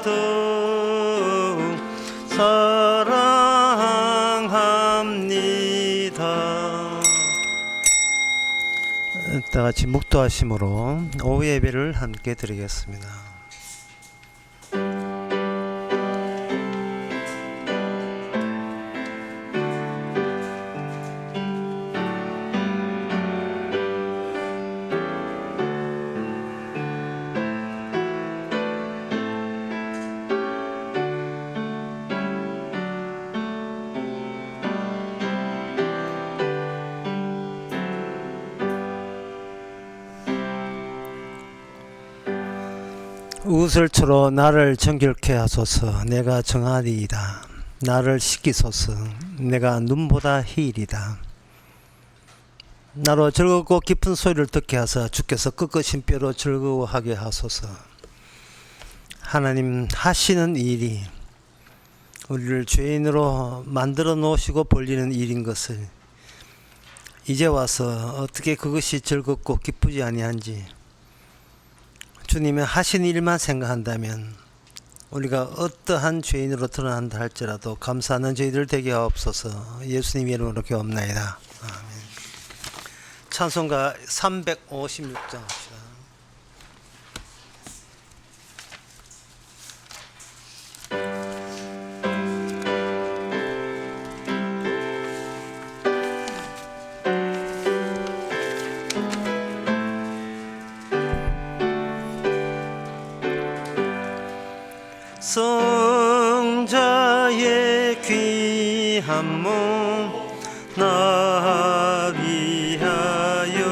더욱 사랑합니다. 다 같이 묵도하심으로 오후 예배를 함께 드리겠습니다. 우슬초로 나를 정결케 하소서. 내가 정하리이다. 나를 씻기소서. 내가 눈보다 희일이다. 나로 즐겁고 깊은 소리를 듣게 하사 주께서 끄끄신 뼈로 즐거워하게 하소서. 하나님 하시는 일이 우리를 죄인으로 만들어 놓으시고 벌리는 일인 것을 이제 와서 어떻게 그것이 즐겁고 기쁘지 아니한지 주님의 하신 일만 생각한다면 우리가 어떠한 죄인으로 드러난다 할지라도 감사하는 저희들 되게 하옵소서. 예수님 이름으로 기도합나이다. 아멘. 찬송가 356장 합시다. 성자의 귀한 몸 나 위하여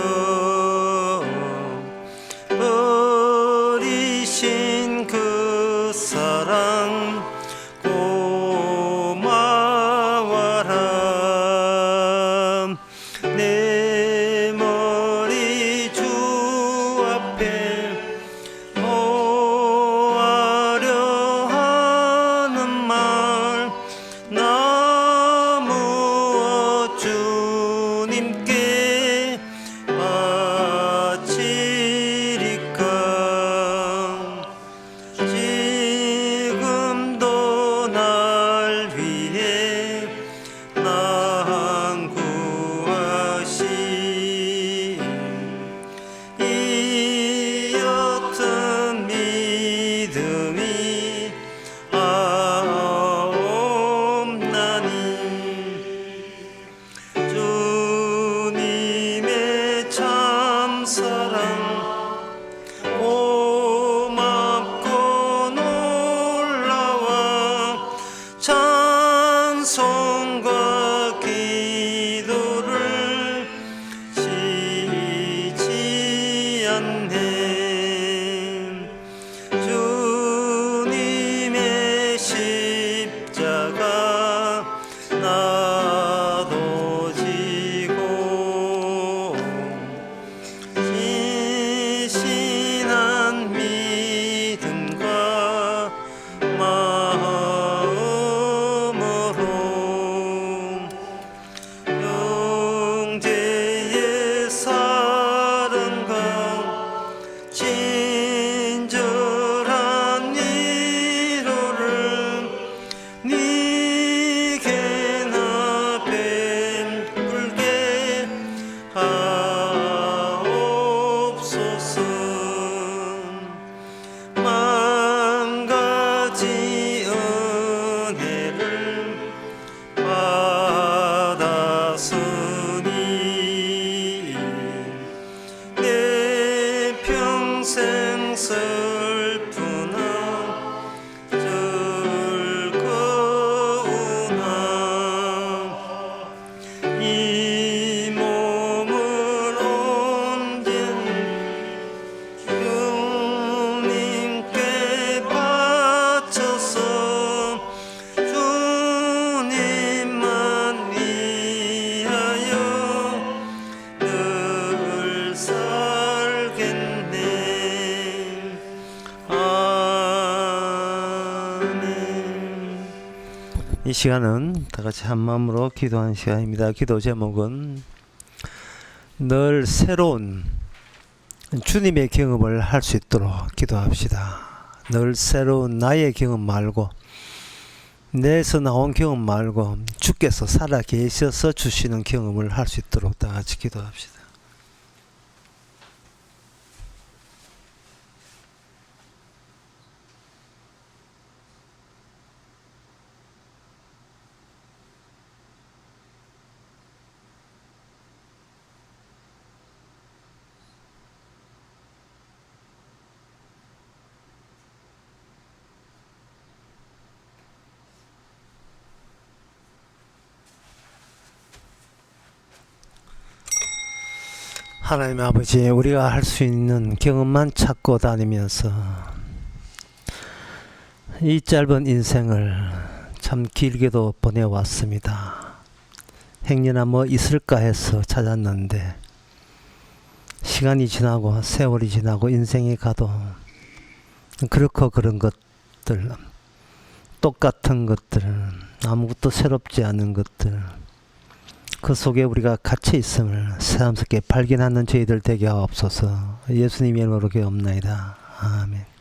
버리신 그 사랑 고마워라. 내 머리 주 앞에 찬송과 기도를 쉬지 않네. 주님의 십자가 나도 지고 신실한 믿음과 형제의 사랑과 친절한 위로를 네게 나 베풀게 하옵소서. 만 가지 은혜를 받았으니 내 평생 슬프나 즐거우나 이 몸을 온전히 주님께 바쳐서 주님만 위하여 늘 살겠네. 아멘. 이 시간은 다 같이 한 마음으로 기도하는 시간입니다. 기도 제목은 늘 새로운 주님의 경험을 할 수 있도록 기도합시다. 늘 새로운 나의 경험 말고 내에서 나온 경험 말고 주께서 살아 계셔서 주시는 경험을 할 수 있도록 다 같이 기도합시다. 하나님 아버지, 우리가 할 수 있는 경험만 찾고 다니면서 이 짧은 인생을 참 길게도 보내왔습니다. 행여나 뭐 있을까 해서 찾았는데 시간이 지나고 세월이 지나고 인생이 가도 그렇고 그런 것들, 똑같은 것들, 아무것도 새롭지 않은 것들, 그 속에 우리가 갇혀 있음을 새삼스럽게 발견하는 저희들 되게 하옵소서. 예수님의 이름으로 기도옵나이다. 아멘.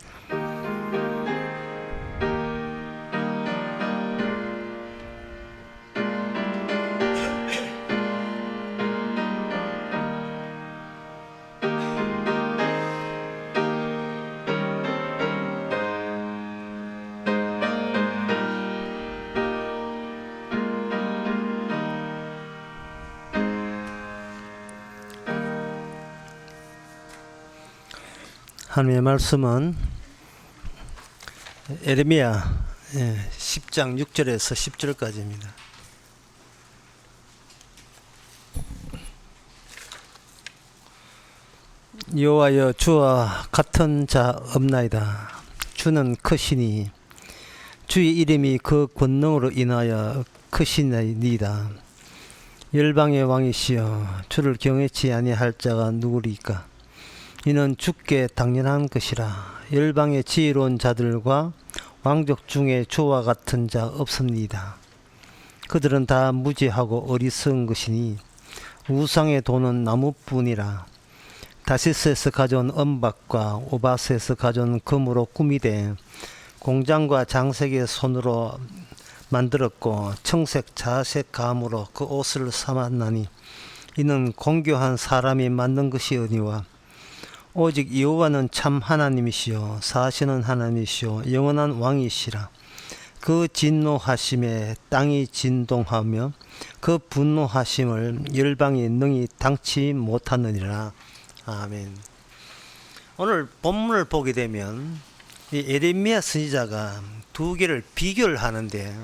하나님의 말씀은 에레미야 10장 6절에서 10절까지입니다. 여호와여, 주와 같은 자 없나이다. 주는 크시니 주의 이름이 그 권능으로 인하여 크시나이다. 열방의 왕이시여, 주를 경외치 아니할 자가 누구리까? 이는 주께 당연한 것이라. 열방의 지혜로운 자들과 왕족 중에 주와 같은 자 없습니다. 그들은 다 무지하고 어리석은 것이니 우상의 도는 나무뿐이라. 다시스에서 가져온 은박과 오바스에서 가져온 금으로 꾸미되 공장과 장색의 손으로 만들었고 청색 자색 감으로 그 옷을 삼았나니 이는 공교한 사람이 만든 것이오니와 오직 여호와는 참 하나님이시요 사시는 하나님이시요 영원한 왕이시라. 그 진노하심에 땅이 진동하며 그 분노하심을 열방이 능히 당치 못하느니라. 아멘. 오늘 본문을 보게 되면 이 에레미야 선지자가 두 개를 비교를 하는데,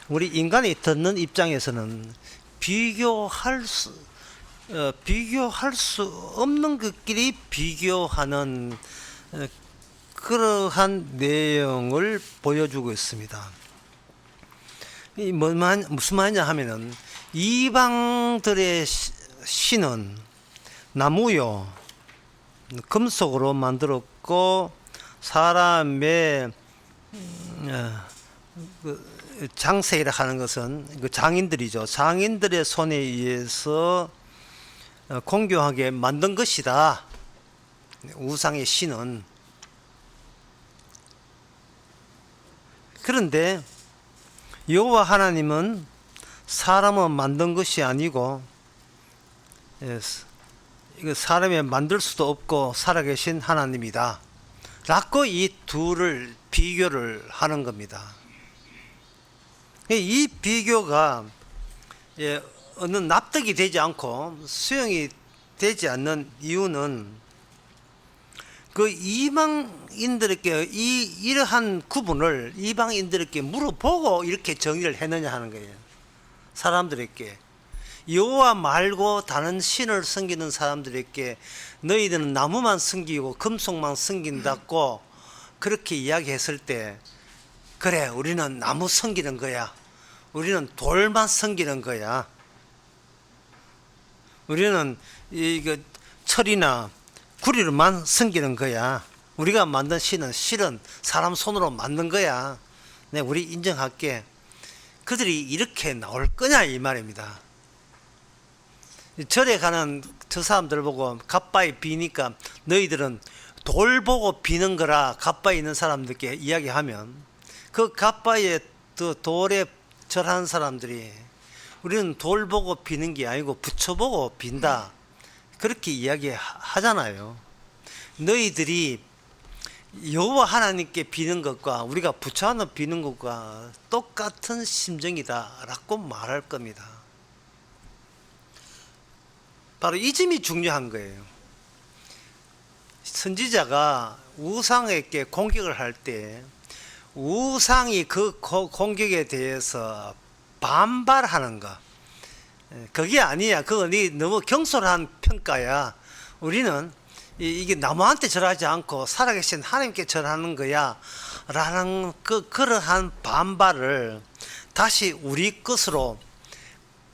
우리 인간이 듣는 입장에서는 비교할 수 없는 것끼리 비교하는 그러한 내용을 보여주고 있습니다. 무슨 말이냐 하면은, 이방들의 신은 나무요 금속으로 만들었고 사람의 장색이라 하는 것은 그 장인들이죠. 장인들의 손에 의해서 공교하게 만든 것이다. 우상의 신은. 그런데 여호와 하나님은 사람은 만든 것이 아니고 이거 사람이 만들 수도 없고 살아계신 하나님이다 라고 이 둘을 비교를 하는 겁니다. 이 비교가 어느 납득이 되지 않고 수용이 되지 않는 이유는, 그 이방인들에게 이러한 구분을 이방인들에게 물어보고 이렇게 정의를 했느냐 하는 거예요. 사람들에게, 여호와 말고 다른 신을 섬기는 사람들에게 너희들은 나무만 섬기고 금속만 섬긴다고 그렇게 이야기했을 때, 그래, 우리는 나무 섬기는 거야, 우리는 돌만 섬기는 거야, 우리는 이거 철이나 구리로만 섬기는 거야, 우리가 만든 신은 실은 사람 손으로 만든 거야, 네, 우리 인정할게. 그들이 이렇게 나올 거냐 이 말입니다. 절에 가는 저 사람들 보고 갓바위 비니까 너희들은 돌 보고 비는 거라 갓바에 있는 사람들께 이야기하면 그 갓바에 그 돌에 절하는 사람들이 우리는 돌 보고 비는 게 아니고 부처 보고 빈다 그렇게 이야기하잖아요. 너희들이 여호와 하나님께 비는 것과 우리가 부처 하나 비는 것과 똑같은 심정이다 라고 말할 겁니다. 바로 이 점이 중요한 거예요. 선지자가 우상에게 공격을 할 때 우상이 그 공격에 대해서 반발하는 거 그게 아니야. 그거 네 너무 경솔한 평가야. 우리는 이게 나무한테 절하지 않고 살아계신 하나님께 절하는 거야 라는 그러한 반발을 다시 우리 것으로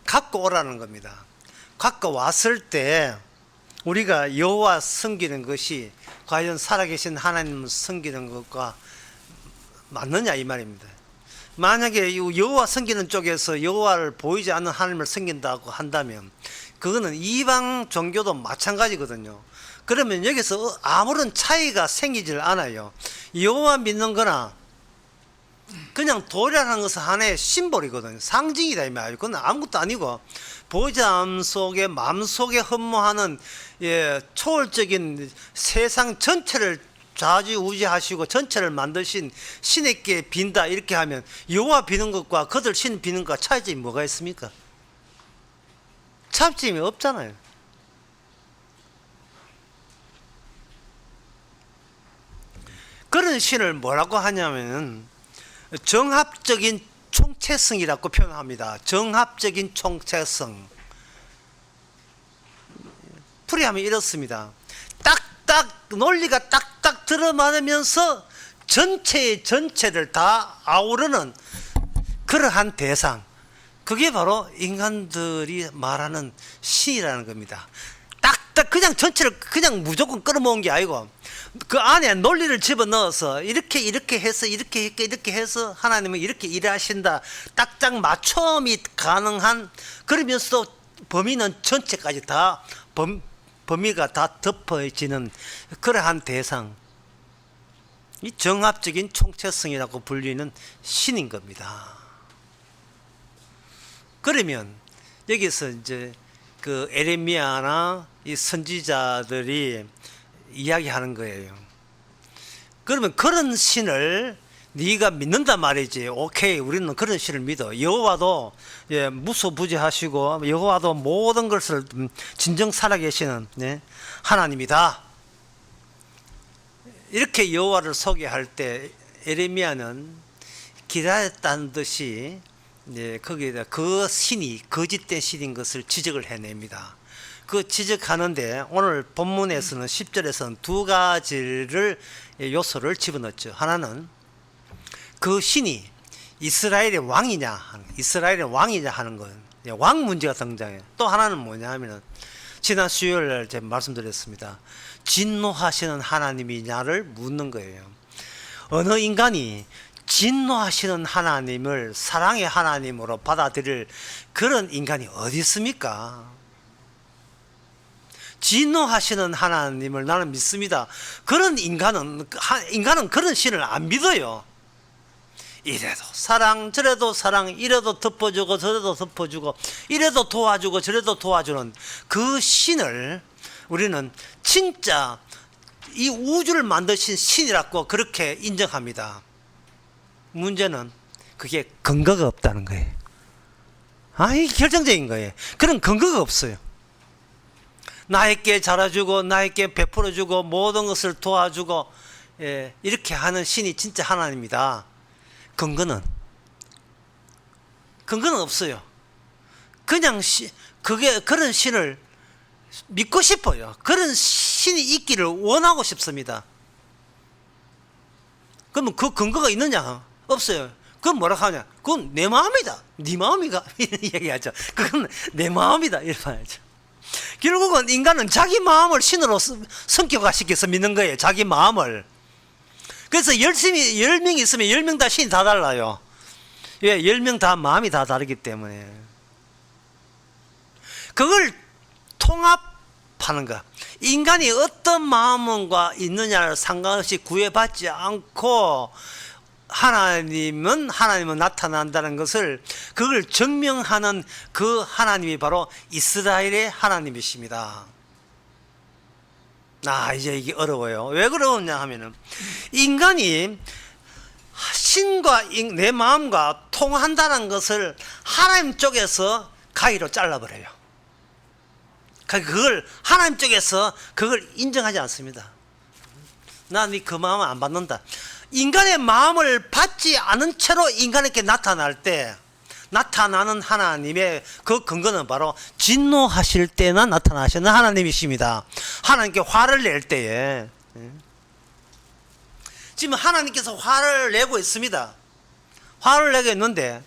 갖고 오라는 겁니다. 갖고 왔을 때 우리가 여호와 섬기는 것이 과연 살아계신 하나님을 섬기는 것과 맞느냐 이 말입니다. 만약에 여호와 섬기는 쪽에서 여호와를 보이지 않는 하나님을 섬긴다고 한다면 그거는 이방 종교도 마찬가지거든요. 그러면 여기서 아무런 차이가 생기질 않아요. 여호와 믿는 거나 그냥 돌이라는 것은 하나의 심볼이거든요. 상징이다 이 말이에요. 그건 아무것도 아니고 보좌함 속에 마음속에 흠모하는 초월적인 세상 전체를 좌지우지하시고 전체를 만드신 신에게 빈다 이렇게 하면 여호와 비는 것과 그들 신 비는 것과 차이점이 뭐가 있습니까? 차이점이 없잖아요. 그런 신을 뭐라고 하냐면 정합적인 총체성이라고 표현합니다. 정합적인 총체성. 풀이하면 이렇습니다. 딱딱 논리가 딱딱 들어맞으면서 전체를 다 아우르는 그러한 대상. 그게 바로 인간들이 말하는 신이라는 겁니다. 딱딱 그냥 전체를 그냥 무조건 끌어모은 게 아니고 그 안에 논리를 집어넣어서 이렇게 해서 이렇게 해서 하나님은 이렇게 일하신다. 딱딱 맞춤이 가능한 그러면서 범위는 전체까지 다 범위가 다 덮어지는 그러한 대상. 이 정합적인 총체성이라고 불리는 신인 겁니다. 그러면 여기서 이제 그 에레미야나 이 선지자들이 이야기하는 거예요. 그러면 그런 신을 네가 믿는단 말이지. 오케이, 우리는 그런 신을 믿어. 여호와도 무소부지하시고 여호와도 모든 것을 진정 살아계시는 하나님이다. 이렇게 여호와를 소개할 때 에레미야는 기다렸다는 듯이 거기에다 그 신이 거짓된 신인 것을 지적을 해냅니다. 그 지적하는데 오늘 본문에서는 10절에서는 두 가지를 요소를 집어넣었죠. 하나는 그 신이 이스라엘의 왕이냐 하는 거예요. 왕 문제가 등장해요. 또 하나는 뭐냐 하면은 지난 수요일날 제가 말씀드렸습니다. 진노하시는 하나님이냐를 묻는 거예요. 어느 인간이 진노하시는 하나님을 사랑의 하나님으로 받아들일 그런 인간이 어디 있습니까? 진노하시는 하나님을 나는 믿습니다. 그런 인간은 그런 신을 안 믿어요. 이래도 사랑 저래도 사랑, 이래도 덮어주고 저래도 덮어주고, 이래도 도와주고 저래도 도와주는 그 신을 우리는 진짜 이 우주를 만드신 신이라고 그렇게 인정합니다. 문제는 그게 근거가 없다는 거예요. 이게 결정적인 거예요. 그런 근거가 없어요. 나에게 잘해주고 나에게 베풀어주고 모든 것을 도와주고 이렇게 하는 신이 진짜 하나님이다. 근거는 없어요. 그냥 그런 신을 믿고 싶어요. 그런 신이 있기를 원하고 싶습니다. 그러면 그 근거가 있느냐? 없어요. 그건 뭐라고 하냐? 그건 내 마음이다. 네 마음이가 이런 얘기하죠. 그건 내 마음이다 이렇게 말하죠. 결국은 인간은 자기 마음을 신으로 성격화시켜서 믿는 거예요. 자기 마음을. 그래서 열심히 10명 있으면 10명 다 신이 다 달라요. 왜? 10명 다 마음이 다 다르기 때문에. 그걸 파는 거. 인간이 어떤 마음과 있느냐를 상관없이 구애받지 않고 하나님은 나타난다는 것을, 그걸 증명하는 그 하나님이 바로 이스라엘의 하나님이십니다. 이제 이게 어려워요. 왜 그러냐 하면은, 인간이 신과 내 마음과 통한다는 것을 하나님 쪽에서 가위로 잘라버려요. 그걸 하나님 쪽에서 그걸 인정하지 않습니다. 나 네 그 마음을 안 받는다. 인간의 마음을 받지 않은 채로 인간에게 나타날 때, 나타나는 하나님의 그 근거는 바로 진노하실 때나 나타나시는 하나님이십니다. 하나님께 화를 낼 때에. 지금 하나님께서 화를 내고 있습니다. 화를 내고 있는데,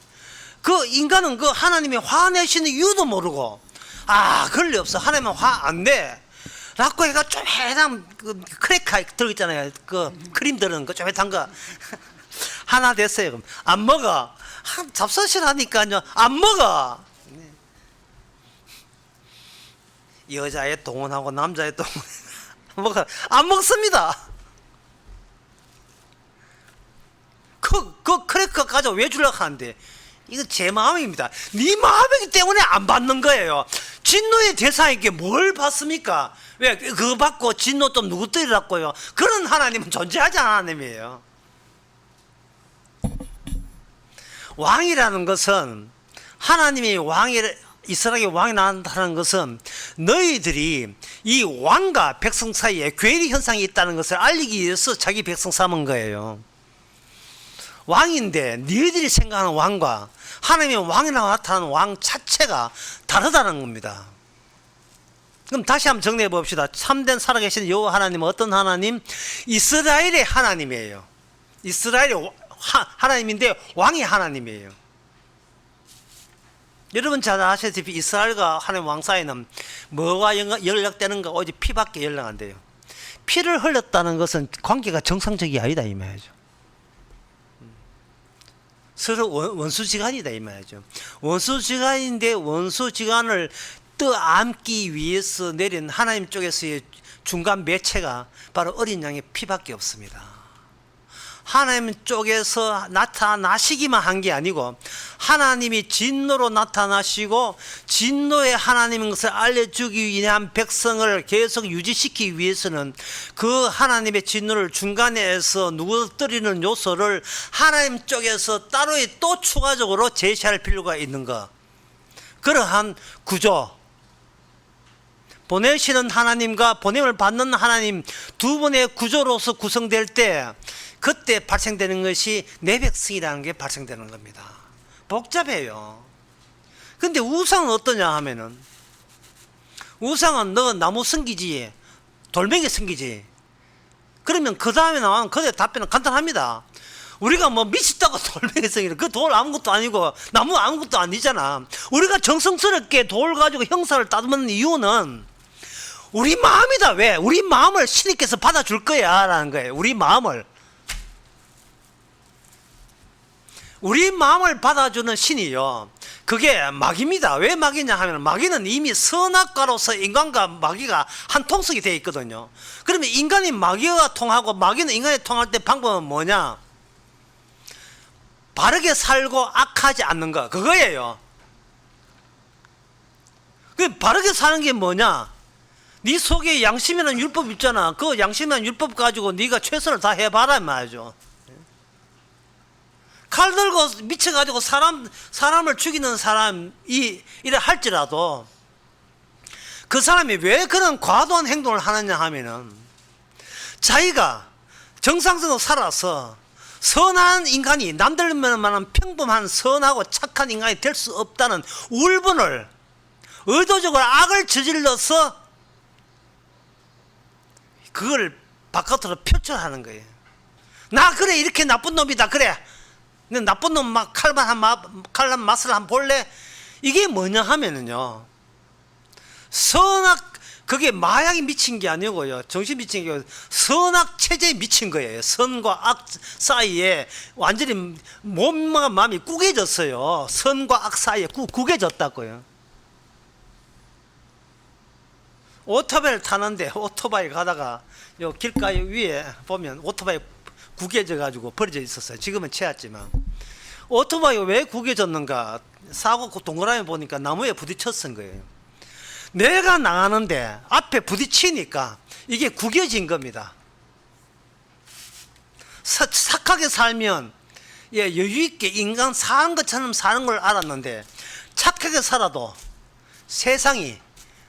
그 인간은 그 하나님이 화내시는 이유도 모르고, 그럴 리 없어, 하나님은 화 안 내 라고 해가 쪼매한 그 크래커 들어있잖아요. 그 크림 들어있는 거 쪼매한 거 하나 됐어요. 그럼 안 먹어. 잡숴시라니까요. 안 먹어. 여자의 동원하고 남자의 동원 먹어. 안 먹습니다. 그 크래커 가지고 왜 주려고 하는데, 이건 제 마음입니다. 네 마음이기 때문에 안 받는 거예요. 진노의 대상에게 뭘 받습니까? 왜 그거 받고 진노 또 누구 때리라고요? 그런 하나님은 존재하지 않은 하나님이에요. 왕이라는 것은, 하나님이 이스라엘의 왕이 나온다는 것은 너희들이 이 왕과 백성 사이에 괴리 현상이 있다는 것을 알리기 위해서 자기 백성 삼은 거예요. 왕인데 너희들이 생각하는 왕과 하나님의 왕이라고 나타나는 왕 자체가 다르다는 겁니다. 그럼 다시 한번 정리해 봅시다. 참된 살아계신 여호와 하나님은 어떤 하나님? 이스라엘의 하나님이에요. 이스라엘의 하나님인데 왕이 하나님이에요. 여러분 잘 아시다시피 이스라엘과 하나님 왕 사이는 뭐가 연락되는가? 오직 피밖에 연락 안 돼요. 피를 흘렸다는 것은 관계가 정상적이 아니다 이 말이죠. 서로 원수지간이다 이 말이죠. 원수지간인데 원수지간을 떠안기 위해서 내린 하나님 쪽에서의 중간 매체가 바로 어린 양의 피밖에 없습니다. 하나님 쪽에서 나타나시기만 한 게 아니고, 하나님이 진노로 나타나시고 진노의 하나님인 것을 알려주기 위한 백성을 계속 유지시키기 위해서는 그 하나님의 진노를 중간에서 누구뜨리는 요소를 하나님 쪽에서 따로 또 추가적으로 제시할 필요가 있는 것. 그러한 구조, 보내시는 하나님과 보냄을 받는 하나님 두 분의 구조로서 구성될 때, 그때 발생되는 것이 내 백성이라는 게 발생되는 겁니다. 복잡해요. 근데 우상은 어떠냐 하면은, 우상은 너 나무 섬기지, 돌멩이 섬기지. 그러면 그 다음에 나오는 그대 답변은 간단합니다. 우리가 뭐 미쳤다고 돌멩이 섬기는, 그 돌 아무것도 아니고 나무 아무것도 아니잖아. 우리가 정성스럽게 돌 가지고 형사를 따듬는 이유는 우리 마음이다. 왜? 우리 마음을 신님께서 받아줄 거야 라는 거예요. 우리 마음을 받아주는 신이요, 그게 마귀입니다. 왜 마귀냐 하면, 마귀는 이미 선악과로서 인간과 마귀가 한 통속이 되어 있거든요. 그러면 인간이 마귀와 통하고 마귀는 인간이 통할 때 방법은 뭐냐? 바르게 살고 악하지 않는 거, 그거예요. 그 바르게 사는 게 뭐냐? 네 속에 양심이라는 율법 있잖아. 그 양심이라는 율법 가지고 네가 최선을 다 해봐라 말이죠. 칼 들고 미쳐가지고 사람을 죽이는 사람이 이래 할지라도, 그 사람이 왜 그런 과도한 행동을 하느냐 하면은, 자기가 정상적으로 살아서 선한 인간이, 남들만한 평범한 선하고 착한 인간이 될 수 없다는 울분을 의도적으로 악을 저질러서 그걸 바깥으로 표출하는 거예요. 나 그래, 이렇게 나쁜 놈이다, 그래, 나쁜 놈 막 칼난 맛을 한번 볼래? 이게 뭐냐 하면은요, 선악, 그게 마약이 미친 게 아니고요, 정신 미친 게 아니고 선악 체제에 미친 거예요. 선과 악 사이에 완전히 몸과 마음이 구겨졌어요. 선과 악 사이에 구겨졌다고요. 오토바이를 타는데 오토바이 가다가 요 길가에 위에 보면 오토바이 구겨져 가지고 버려져 있었어요. 지금은 채웠지만 오토바이가 왜 구겨졌는가 사고 동그라미 보니까 나무에 부딪혔은 거예요. 내가 나가는데 앞에 부딪히니까 이게 구겨진 겁니다. 착하게 살면 여유있게 인간 사는 것처럼 사는 걸 알았는데 착하게 살아도 세상이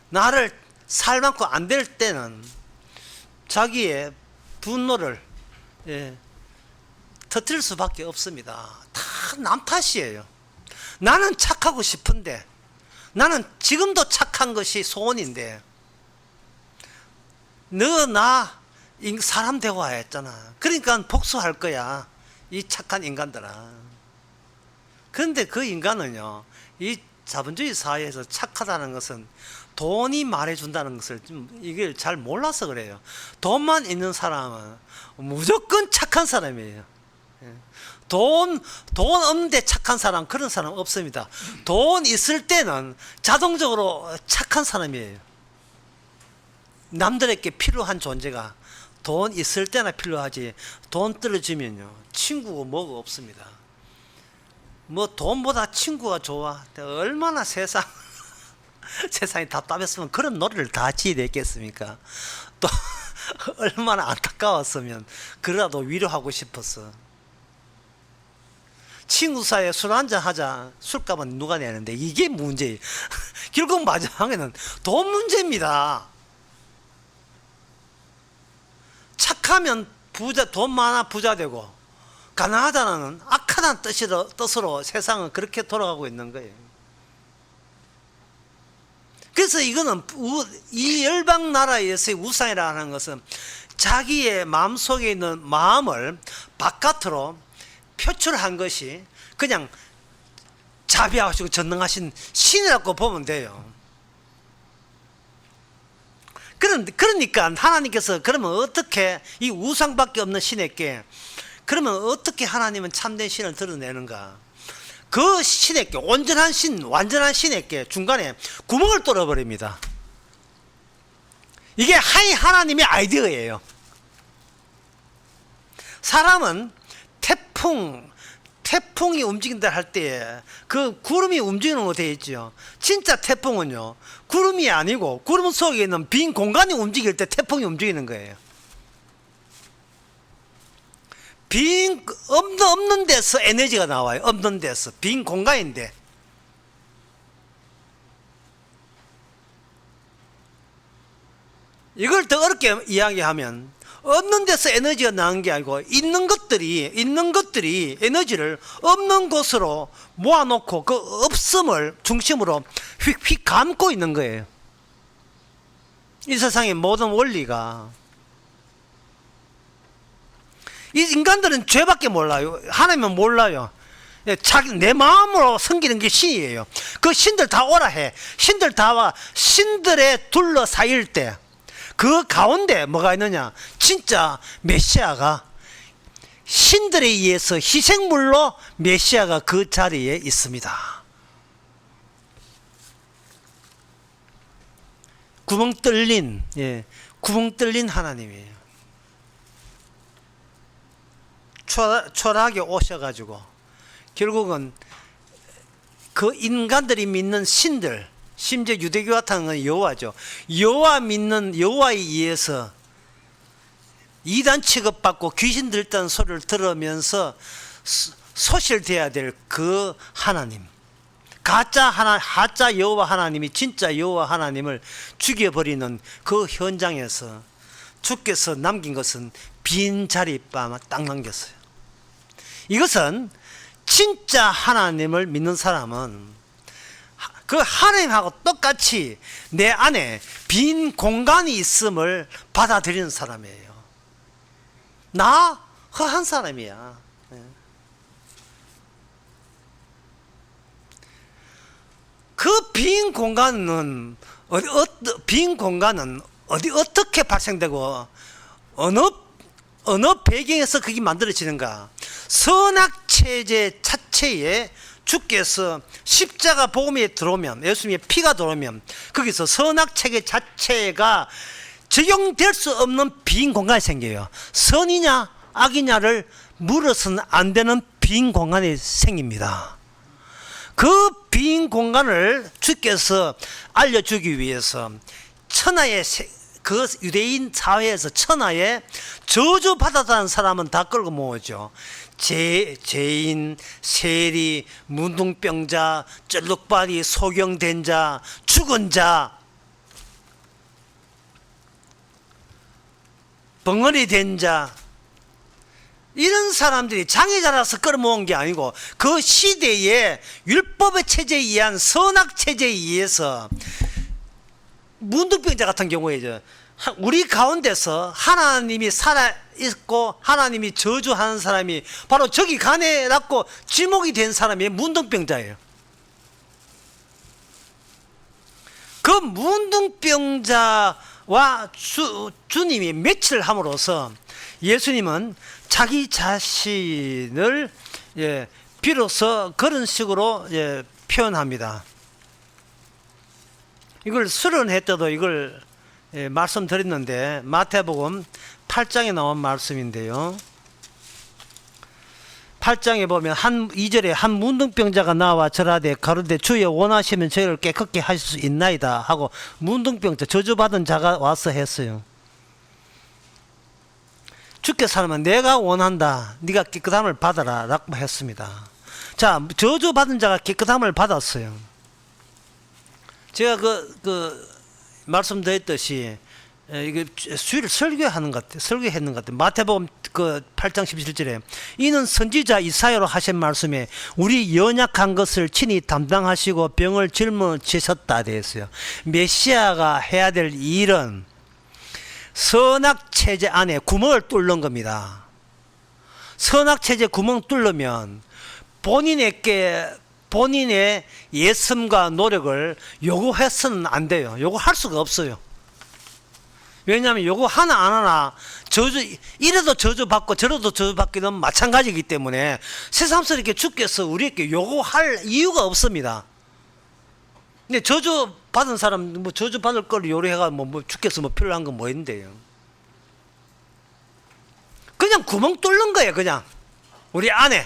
나를 살 만큼 안 될 때는 자기의 분노를 터뜨릴 수밖에 없습니다. 다 남 탓이에요. 나는 착하고 싶은데, 나는 지금도 착한 것이 소원인데, 너 나 사람 대화했잖아. 그러니까 복수할 거야, 이 착한 인간들아. 그런데 그 인간은요, 이 자본주의 사회에서 착하다는 것은 돈이 말해준다는 것을 좀 이걸 잘 몰라서 그래요. 돈만 있는 사람은 무조건 착한 사람이에요. 돈 없는데 착한 사람, 그런 사람 없습니다. 돈 있을 때는 자동적으로 착한 사람이에요. 남들에게 필요한 존재가 돈 있을 때나 필요하지, 돈 떨어지면요 친구고 뭐고 없습니다. 뭐 돈보다 친구가 좋아. 얼마나 세상이 답답했으면 그런 노래를 다 지어냈겠습니까? 또 얼마나 안타까웠으면 그래도 위로하고 싶었어. 친구 사이에 술 한잔 하자. 술값은 누가 내는데 이게 문제예요. 결국 마지막에는 돈 문제입니다. 착하면 돈 많아 부자 되고, 가난하다는 악하다는 뜻으로 세상은 그렇게 돌아가고 있는 거예요. 그래서 이거는 이 열방 나라에서의 우상이라는 것은 자기의 마음속에 있는 마음을 바깥으로 표출한 것이 그냥 자비하시고 전능하신 신이라고 보면 돼요. 그러니까 하나님께서 그러면 어떻게 이 우상밖에 없는 신에게, 그러면 어떻게 하나님은 참된 신을 드러내는가? 그 신에게, 온전한 신, 완전한 신에게 중간에 구멍을 뚫어버립니다. 이게 하나님의 아이디어예요. 사람은 태풍이 움직인다 할 때 그 구름이 움직이는 거 되어 있죠. 진짜 태풍은요, 구름이 아니고 구름 속에 있는 빈 공간이 움직일 때 태풍이 움직이는 거예요. 없는 데서 에너지가 나와요. 없는 데서. 빈 공간인데. 이걸 더 어렵게 이야기하면, 없는 데서 에너지가 나는 게 아니고 있는 것들이 에너지를 없는 곳으로 모아놓고 그 없음을 중심으로 휙휙 감고 있는 거예요. 이 세상의 모든 원리가. 이 인간들은 죄밖에 몰라요. 하나님은 몰라요. 내 마음으로 섬기는 게 신이에요. 그 신들 다 오라 해. 신들 다 와. 신들에 둘러싸일 때 그 가운데 뭐가 있느냐? 진짜 메시아가, 신들에 의해서 희생물로 메시아가 그 자리에 있습니다. 구멍 뚫린 하나님이에요. 초라하게 오셔가지고 결국은 그 인간들이 믿는 신들, 심지어 유대교 같은 건 여호와죠. 여호와 믿는 여호와에 의해서 이단 취급받고 귀신 들다는 소리를 들으면서 소실돼야 될 그 하나님, 가짜 여호와 하나님이 진짜 여호와 하나님을 죽여버리는 그 현장에서 주께서 남긴 것은 빈 자리만 딱 남겼어요. 이것은 진짜 하나님을 믿는 사람은 그 하나님하고 똑같이 내 안에 빈 공간이 있음을 받아들이는 사람이에요. 나 허한 사람이야. 그 빈 공간은 어떻게 발생되고 어느 배경에서 그게 만들어지는가? 선악 체제 자체의 주께서 십자가 복음에 들어오면, 예수님의 피가 들어오면 거기서 선악체계 자체가 적용될 수 없는 빈 공간이 생겨요. 선이냐 악이냐를 물어서는 안 되는 빈 공간이 생깁니다. 그 빈 공간을 주께서 알려주기 위해서 천하의 그 유대인 사회에서 천하에 저주받았다는 사람은 다 끌고 모으죠. 죄인, 세리, 문둥병자, 쩔룩발이, 소경된 자, 죽은 자, 벙어리 된 자, 이런 사람들이 장애자라서 끌어모은 게 아니고 그 시대의 율법의 체제에 의한 선악 체제에 의해서 문둥병자 같은 경우에 우리 가운데서 하나님이 살아있고 하나님이 저주하는 사람이 바로 저기 간에 났고 지목이 된 사람이 문둥병자예요. 그 문둥병자와 주님이 매치를 함으로써 예수님은 자기 자신을 비로소 그런 식으로 표현합니다. 이걸 수련회 때도 이걸 말씀드렸는데 마태복음 8장에 나온 말씀인데요. 8장에 보면 2절에 한 문둥병자가 나와 절하되 가로되 주여 원하시면 저희를 깨끗게 하실 수 있나이다 하고 문둥병자 저주받은 자가 와서 했어요. 주께서 하면 내가 원한다. 네가 깨끗함을 받아라 라고 했습니다. 자, 저주받은 자가 깨끗함을 받았어요. 제가 말씀드렸듯이 이게 수요일 설교했는 것 같아요. 마태복음 8장 17절에 이는 선지자 이사야로 하신 말씀에 우리 연약한 것을 친히 담당하시고 병을 짊어지셨다 되었어요. 메시아가 해야 될 일은 선악체제 안에 구멍을 뚫는 겁니다. 선악체제 구멍 뚫으면 본인의 예심과 노력을 요구해서는 안 돼요. 요구할 수가 없어요. 왜냐하면 요거 하나 안 하나 이래도 저주받고 저래도 저주받기는 마찬가지이기 때문에 새삼스럽게 주께서 우리에게 요구할 이유가 없습니다. 근데 저주받은 사람 저주받을 걸 요리해가 주께서 필요한 건 뭐인데요? 그냥 구멍 뚫는 거예요. 그냥 우리 안에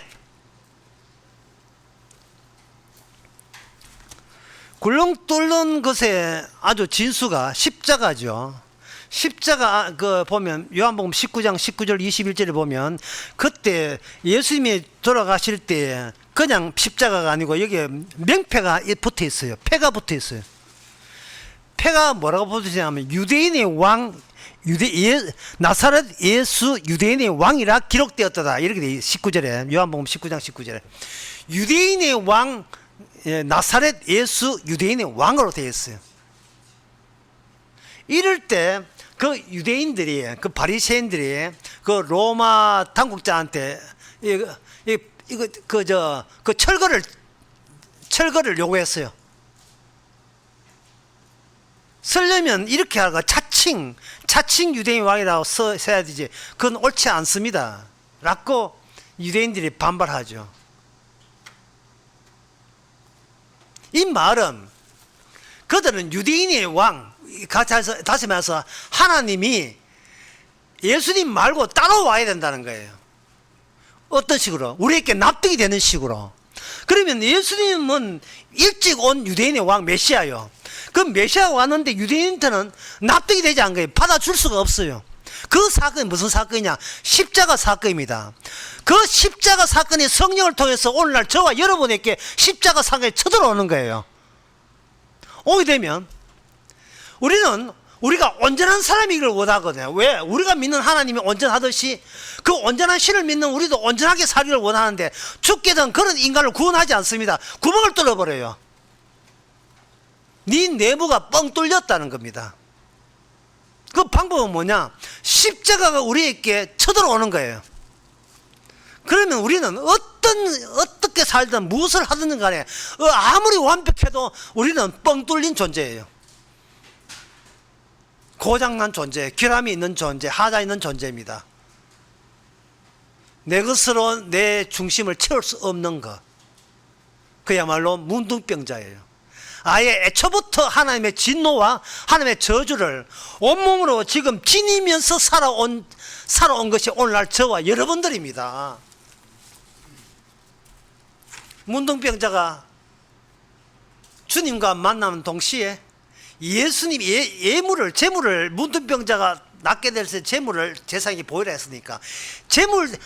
굴렁 뚫는 것에 아주 진수가 십자가죠. 십자가 보면 요한복음 19장 19절 21절에 보면 그때 예수님이 돌아가실 때 그냥 십자가가 아니고 여기에 명패가 붙어 있어요. 패가 붙어 있어요. 패가 뭐라고 붙어 있냐면 유대인의 왕, 나사렛 예수 유대인의 왕이라 기록되었다. 이렇게 돼 19절에 요한복음 19장 19절에 유대인의 왕, 나사렛 예수 유대인의 왕으로 되어 있어요. 이럴 때 그 유대인들이 그 바리새인들이 그 로마 당국자한테 철거를 요구했어요. 쓰려면 이렇게 하고 자칭 유대인 왕이라고 써야 되지. 그건 옳지 않습니다. 라고 유대인들이 반발하죠. 이 말은 그들은 유대인의 왕, 다시 말해서 하나님이 예수님 말고 따로 와야 된다는 거예요. 어떤 식으로? 우리에게 납득이 되는 식으로. 그러면 예수님은 일찍 온 유대인의 왕 메시아요. 그 메시아가 왔는데 유대인한테는 납득이 되지 않은 거예요. 받아줄 수가 없어요. 그 사건이 무슨 사건이냐? 십자가 사건입니다. 그 십자가 사건이 성령을 통해서 오늘날 저와 여러분에게 십자가 사건이 쳐들어오는 거예요. 오게 되면 우리가 온전한 사람이길 원하거든요. 왜? 우리가 믿는 하나님이 온전하듯이 그 온전한 신을 믿는 우리도 온전하게 살기를 원하는데 주께서는 그런 인간을 구원하지 않습니다. 구멍을 뚫어버려요. 네 내부가 뻥 뚫렸다는 겁니다. 그 방법은 뭐냐? 십자가가 우리에게 쳐들어오는 거예요. 그러면 우리는 어떻게 살든 무엇을 하든 간에 아무리 완벽해도 우리는 뻥 뚫린 존재예요. 고장난 존재, 결함이 있는 존재, 하자 있는 존재입니다. 내 것으로 내 중심을 채울 수 없는 것. 그야말로 문둥병자예요. 아예 애초부터 하나님의 진노와 하나님의 저주를 온몸으로 지금 지니면서 살아온 것이 오늘날 저와 여러분들입니다. 문둥병자가 주님과 만나는 동시에 예수님 재물을 문둥병자가 낫게 될 때 재물을 제사장이 보이라 했으니까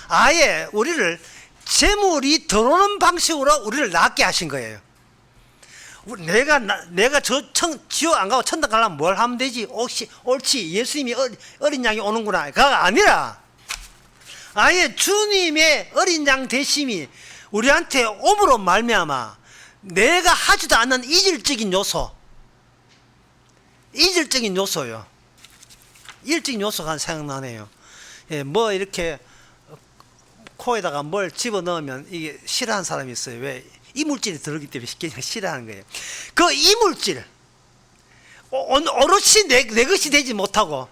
아예 우리를 재물이 들어오는 방식으로 우리를 낫게 하신 거예요. 내가 지옥 안 가고 천당 가려면 뭘 하면 되지? 옳지 예수님이 어린 양이 오는구나. 그가 아니라 아예 주님의 어린 양 되심이 우리한테 옴으로 말미암아 내가 하지도 않는 이질적인 요소요. 이질적인 요소가 생각나네요. 예, 뭐 이렇게 코에다가 뭘 집어넣으면 이게 싫어하는 사람이 있어요. 왜? 이물질이 들어오기 때문에 쉽게 싫어하는 거예요. 그 이물질 오롯이 내 것이 되지 못하고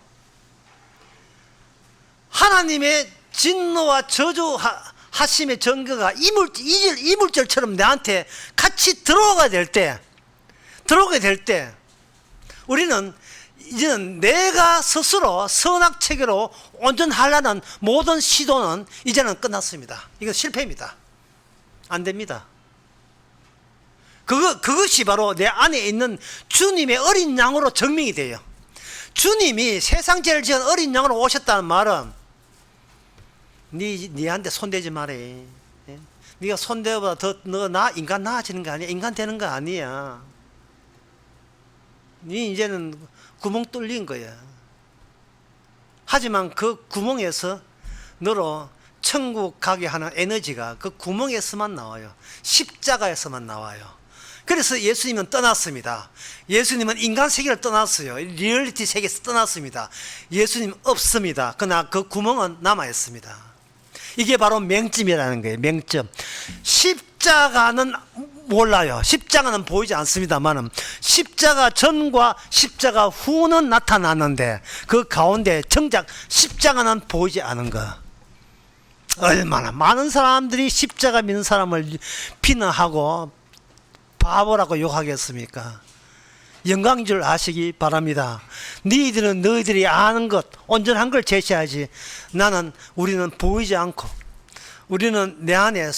하나님의 진노와 저주하심의 증거가 이물질처럼 내한테 같이 들어오게 될 때 우리는 이제는 내가 스스로 선악체계로 온전하려는 모든 시도는 이제는 끝났습니다. 이건 실패입니다. 안 됩니다. 그것이 바로 내 안에 있는 주님의 어린 양으로 증명이 돼요. 주님이 세상 죄를 지은 어린 양으로 오셨다는 말은 니한테 손대지 말해. 네가 손대보다 더 인간 나아지는 거 아니야. 인간 되는 거 아니야. 니 이제는 구멍 뚫린 거야. 하지만 그 구멍에서 너로 천국 가게 하는 에너지가 그 구멍에서만 나와요. 십자가에서만 나와요. 그래서 예수님은 떠났습니다. 예수님은 인간 세계를 떠났어요. 리얼리티 세계에서 떠났습니다. 예수님 없습니다. 그러나 그 구멍은 남아있습니다. 이게 바로 맹점이라는 거예요. 맹점. 십자가는 몰라요. 십자가는 보이지 않습니다만 십자가 전과 십자가 후는 나타났는데 그 가운데 정작 십자가는 보이지 않은 거. 얼마나 많은 사람들이 십자가 믿는 사람을 비난하고 바보라고 욕하겠습니까? 영광인 줄 아시기 바랍니다. 너희들이 아는 것, 온전한 걸 제시하지. 우리는 보이지 않고, 우리는 내 안에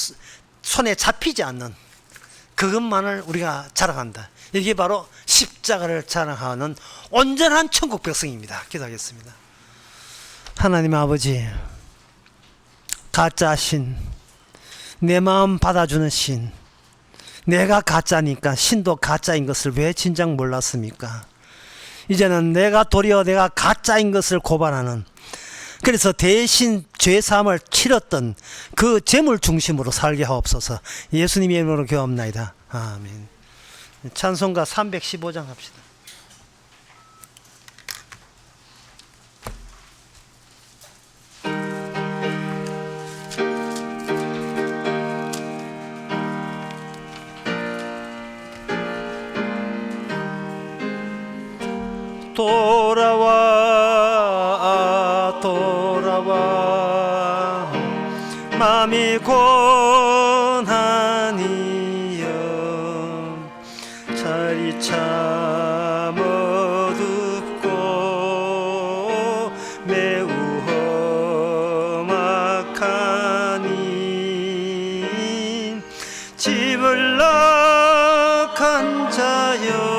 손에 잡히지 않는 그것만을 우리가 자랑한다. 이게 바로 십자가를 자랑하는 온전한 천국 백성입니다. 기도하겠습니다. 하나님 아버지, 가짜 신, 내 마음 받아주는 신, 내가 가짜니까 신도 가짜인 것을 왜 진작 몰랐습니까? 이제는 도리어 내가 가짜인 것을 고발하는, 그래서 대신 죄사함을 치렀던 그 재물 중심으로 살게 하옵소서. 예수님의 이름으로 기도합나이다. 아멘. 찬송가 315장 합시다. 돌아와 마음이 고난이여 자리 참 어둡고 매우 험악하니 집을 나간 자여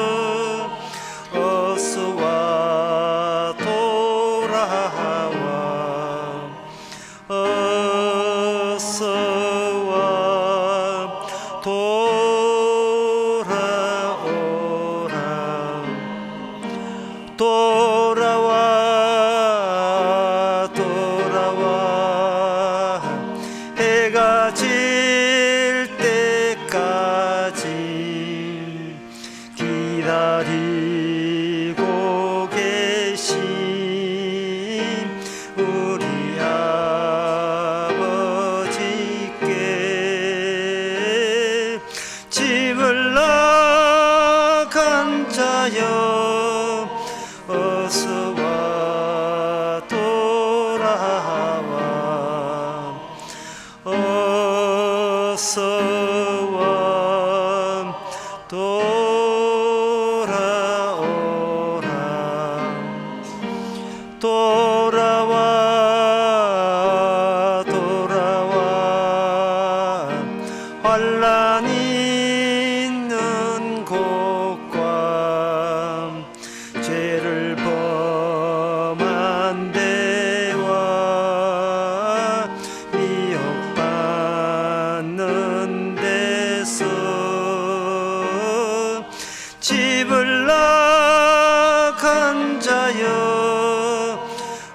돌아와 해가 질 때까지 기다리고 계신 우리 아버지께 집을 나간 자여 어서와 돌아와 어서와 환난 있는 곳과 죄를 범한 데와 미혹받는 데서 집을 나간 자여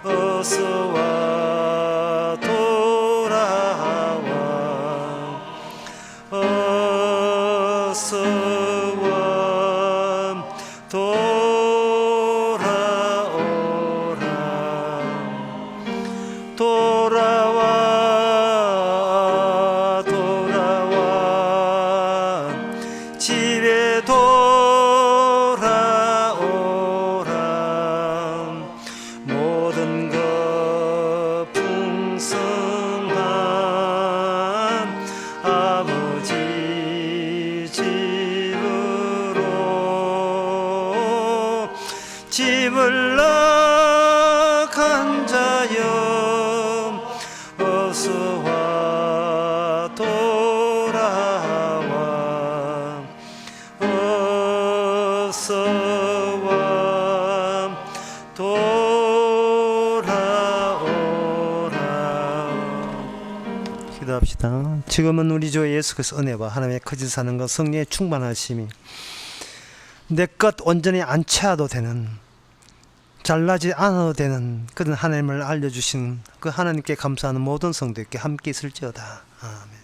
어서와 돌아와 어서와 돌아오라 돌아와 돌아와 집에 돌아오라 모든 것 풍성한 아버지 집으로 집을 나간 자여 어서와 돌아와 어서와 돌아오라. 기도합시다. 지금은 우리 주 예수 그리스도 은혜와 하나님의 거짓 사는 것 성령의 충만하심이 내 것 온전히 안 채워도 되는 잘나지 않아도 되는 그런 하나님을 알려주신 그 하나님께 감사하는 모든 성도에게 함께 있을지어다. 아멘.